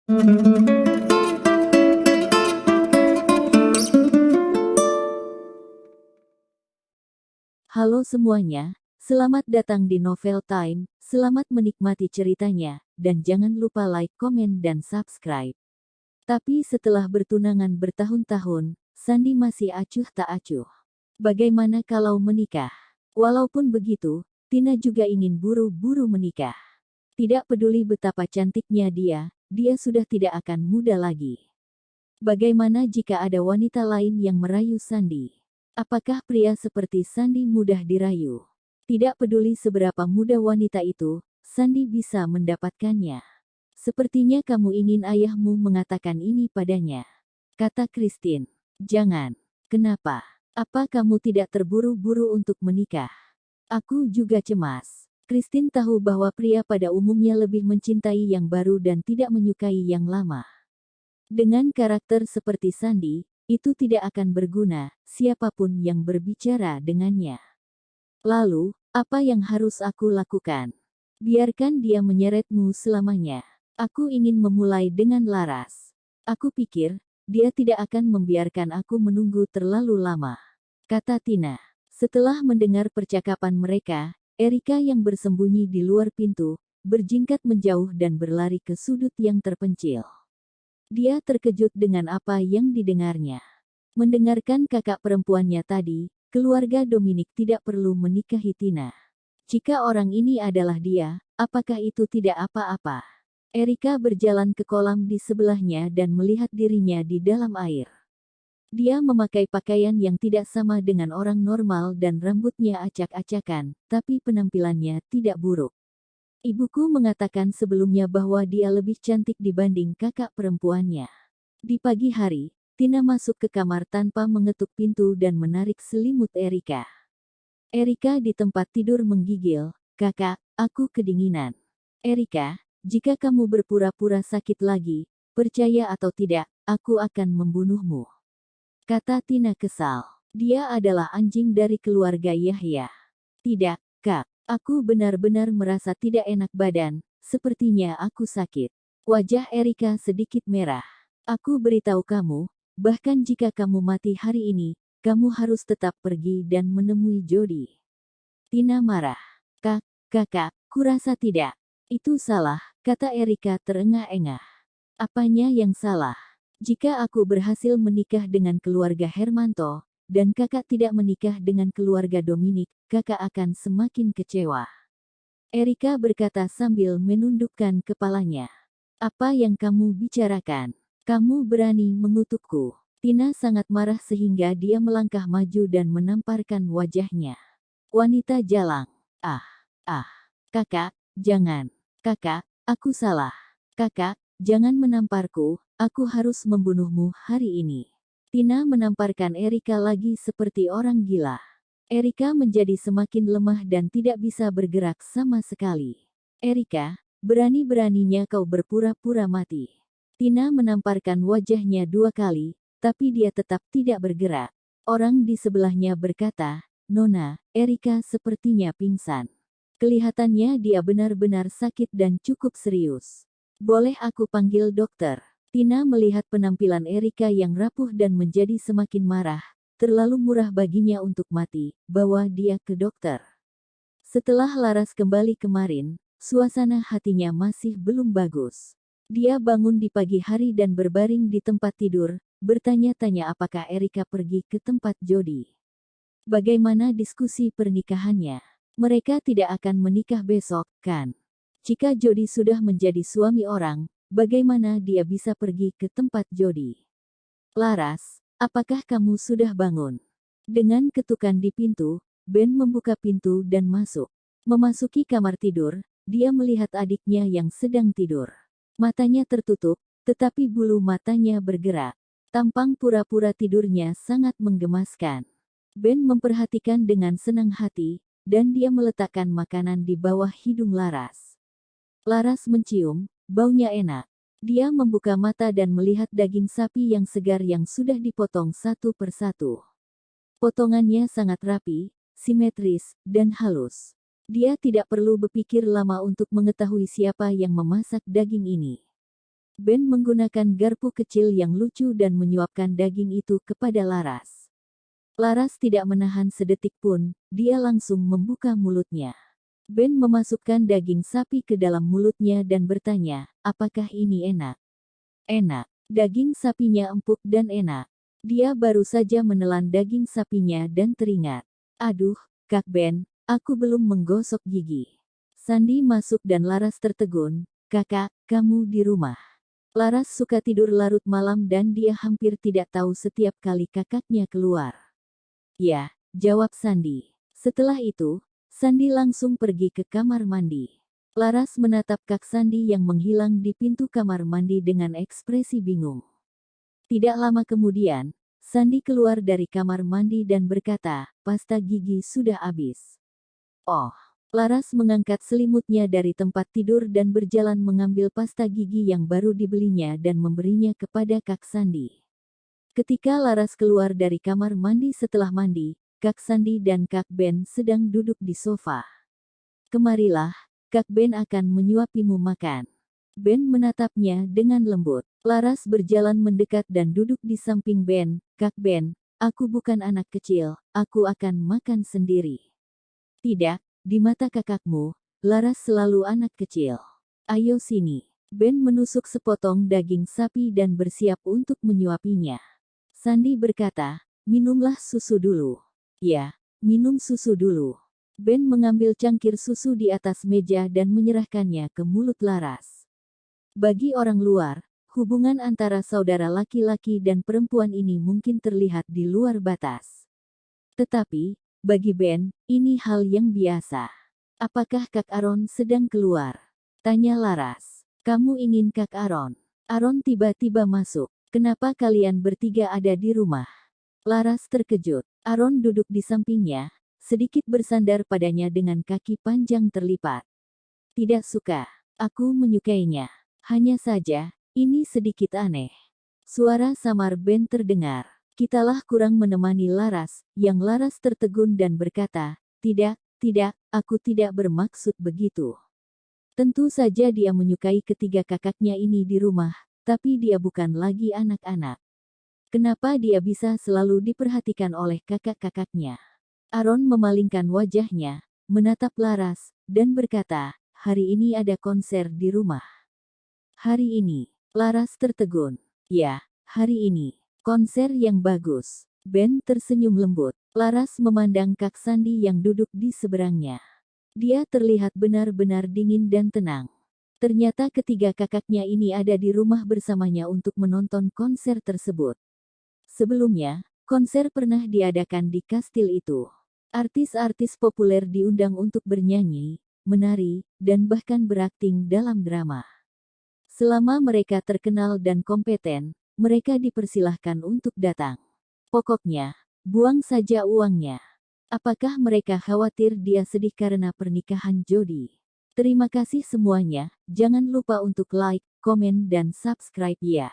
Halo semuanya, selamat datang di Novel Time, selamat menikmati ceritanya, dan jangan lupa like, komen, dan subscribe. Tapi setelah bertunangan bertahun-tahun, Sandi masih acuh tak acuh. Bagaimana kalau menikah? Walaupun begitu, Tina juga ingin buru-buru menikah. Tidak peduli betapa cantiknya dia sudah tidak akan muda lagi. Bagaimana jika ada wanita lain yang merayu Sandi? Apakah pria seperti Sandi mudah dirayu? Tidak peduli seberapa muda wanita itu, Sandi bisa mendapatkannya. Sepertinya kamu ingin ayahmu mengatakan ini padanya, kata Christine. Jangan. Kenapa? Apa kamu tidak terburu-buru untuk menikah? Aku juga cemas. Christine tahu bahwa pria pada umumnya lebih mencintai yang baru dan tidak menyukai yang lama. Dengan karakter seperti Sandi, itu tidak akan berguna, siapapun yang berbicara dengannya. Lalu, apa yang harus aku lakukan? Biarkan dia menyeretmu selamanya. Aku ingin memulai dengan Laras. Aku pikir, dia tidak akan membiarkan aku menunggu terlalu lama, kata Tina. Setelah mendengar percakapan mereka, Erika yang bersembunyi di luar pintu, berjingkat menjauh dan berlari ke sudut yang terpencil. Dia terkejut dengan apa yang didengarnya. Mendengarkan kakak perempuannya tadi, keluarga Dominic tidak perlu menikahi Tina. Jika orang ini adalah dia, apakah itu tidak apa-apa? Erika berjalan ke kolam di sebelahnya dan melihat dirinya di dalam air. Dia memakai pakaian yang tidak sama dengan orang normal dan rambutnya acak-acakan, tapi penampilannya tidak buruk. Ibuku mengatakan sebelumnya bahwa dia lebih cantik dibanding kakak perempuannya. Di pagi hari, Tina masuk ke kamar tanpa mengetuk pintu dan menarik selimut Erika. Erika di tempat tidur menggigil, "Kakak, aku kedinginan." "Erika, jika kamu berpura-pura sakit lagi, percaya atau tidak, aku akan membunuhmu," kata Tina kesal. Dia adalah anjing dari keluarga Yahya. "Tidak, Kak. Aku benar-benar merasa tidak enak badan, sepertinya aku sakit." Wajah Erika sedikit merah. "Aku beritahu kamu, bahkan jika kamu mati hari ini, kamu harus tetap pergi dan menemui Jody." Tina marah. Kakak, kurasa tidak. Itu salah," kata Erika terengah-engah. "Apanya yang salah? Jika aku berhasil menikah dengan keluarga Hermanto, dan kakak tidak menikah dengan keluarga Dominic, kakak akan semakin kecewa." Erika berkata sambil menundukkan kepalanya. "Apa yang kamu bicarakan? Kamu berani mengutukku?" Tina sangat marah sehingga dia melangkah maju dan menamparkan wajahnya. Wanita jalang. Ah, kakak, jangan. Kakak, aku salah. Kakak, jangan menamparku, aku harus membunuhmu hari ini. Tina menamparkan Erika lagi seperti orang gila. Erika menjadi semakin lemah dan tidak bisa bergerak sama sekali. "Erika, berani-beraninya kau berpura-pura mati." Tina menamparkan wajahnya 2 kali, tapi dia tetap tidak bergerak. Orang di sebelahnya berkata, "Nona, Erika sepertinya pingsan. Kelihatannya dia benar-benar sakit dan cukup serius. Boleh aku panggil dokter?" Tina melihat penampilan Erika yang rapuh dan menjadi semakin marah. Terlalu murah baginya untuk mati, bawa dia ke dokter. Setelah Laras kembali kemarin, suasana hatinya masih belum bagus. Dia bangun di pagi hari dan berbaring di tempat tidur, bertanya-tanya apakah Erika pergi ke tempat Jody. Bagaimana diskusi pernikahannya? Mereka tidak akan menikah besok, kan? Jika Jody sudah menjadi suami orang, bagaimana dia bisa pergi ke tempat Jody? "Laras, apakah kamu sudah bangun?" Dengan ketukan di pintu, Ben membuka pintu dan masuk. Memasuki kamar tidur, dia melihat adiknya yang sedang tidur. Matanya tertutup, tetapi bulu matanya bergerak. Tampang pura-pura tidurnya sangat menggemaskan. Ben memperhatikan dengan senang hati, dan dia meletakkan makanan di bawah hidung Laras. Laras mencium, baunya enak. Dia membuka mata dan melihat daging sapi yang segar yang sudah dipotong satu persatu. Potongannya sangat rapi, simetris, dan halus. Dia tidak perlu berpikir lama untuk mengetahui siapa yang memasak daging ini. Ben menggunakan garpu kecil yang lucu dan menyuapkan daging itu kepada Laras. Laras tidak menahan sedetik pun, dia langsung membuka mulutnya. Ben memasukkan daging sapi ke dalam mulutnya dan bertanya, apakah ini enak? Enak. Daging sapinya empuk dan enak. Dia baru saja menelan daging sapinya dan teringat. Aduh, Kak Ben, aku belum menggosok gigi. Sandy masuk dan Laras tertegun, kakak, kamu di rumah. Laras suka tidur larut malam dan dia hampir tidak tahu setiap kali kakaknya keluar. Ya, jawab Sandy. Setelah itu, Sandy langsung pergi ke kamar mandi. Laras menatap Kak Sandy yang menghilang di pintu kamar mandi dengan ekspresi bingung. Tidak lama kemudian, Sandy keluar dari kamar mandi dan berkata, pasta gigi sudah habis. Oh. Laras mengangkat selimutnya dari tempat tidur dan berjalan mengambil pasta gigi yang baru dibelinya dan memberinya kepada Kak Sandy. Ketika Laras keluar dari kamar mandi setelah mandi, Kak Sandy dan Kak Ben sedang duduk di sofa. Kemarilah, Kak Ben akan menyuapimu makan. Ben menatapnya dengan lembut. Laras berjalan mendekat dan duduk di samping Ben. Kak Ben, aku bukan anak kecil, aku akan makan sendiri. Tidak, di mata kakakmu, Laras selalu anak kecil. Ayo sini. Ben menusuk sepotong daging sapi dan bersiap untuk menyuapinya. Sandy berkata, minumlah susu dulu. Ya, minum susu dulu. Ben mengambil cangkir susu di atas meja dan menyerahkannya ke mulut Laras. Bagi orang luar, hubungan antara saudara laki-laki dan perempuan ini mungkin terlihat di luar batas. Tetapi, bagi Ben, ini hal yang biasa. Apakah Kak Aaron sedang keluar? Tanya Laras. Kamu ingin Kak Aaron? Aaron tiba-tiba masuk. Kenapa kalian bertiga ada di rumah? Laras terkejut. Aaron duduk di sampingnya, sedikit bersandar padanya dengan kaki panjang terlipat. Tidak suka. Aku menyukainya. Hanya saja, ini sedikit aneh. Suara samar Ben terdengar. Kitalah kurang menemani Laras, yang Laras tertegun dan berkata, tidak, aku tidak bermaksud begitu. Tentu saja dia menyukai ketiga kakaknya ini di rumah, tapi dia bukan lagi anak-anak. Kenapa dia bisa selalu diperhatikan oleh kakak-kakaknya? Aaron memalingkan wajahnya, menatap Laras, dan berkata, hari ini ada konser di rumah. Hari ini, Laras tertegun. Ya, hari ini. Konser yang bagus. Ben tersenyum lembut. Laras memandang Kak Sandy yang duduk di seberangnya. Dia terlihat benar-benar dingin dan tenang. Ternyata ketiga kakaknya ini ada di rumah bersamanya untuk menonton konser tersebut. Sebelumnya, konser pernah diadakan di kastil itu. Artis-artis populer diundang untuk bernyanyi, menari, dan bahkan berakting dalam drama. Selama mereka terkenal dan kompeten, mereka dipersilahkan untuk datang. Pokoknya, buang saja uangnya. Apakah mereka khawatir dia sedih karena pernikahan Jody? Terima kasih semuanya, jangan lupa untuk like, komen dan subscribe ya.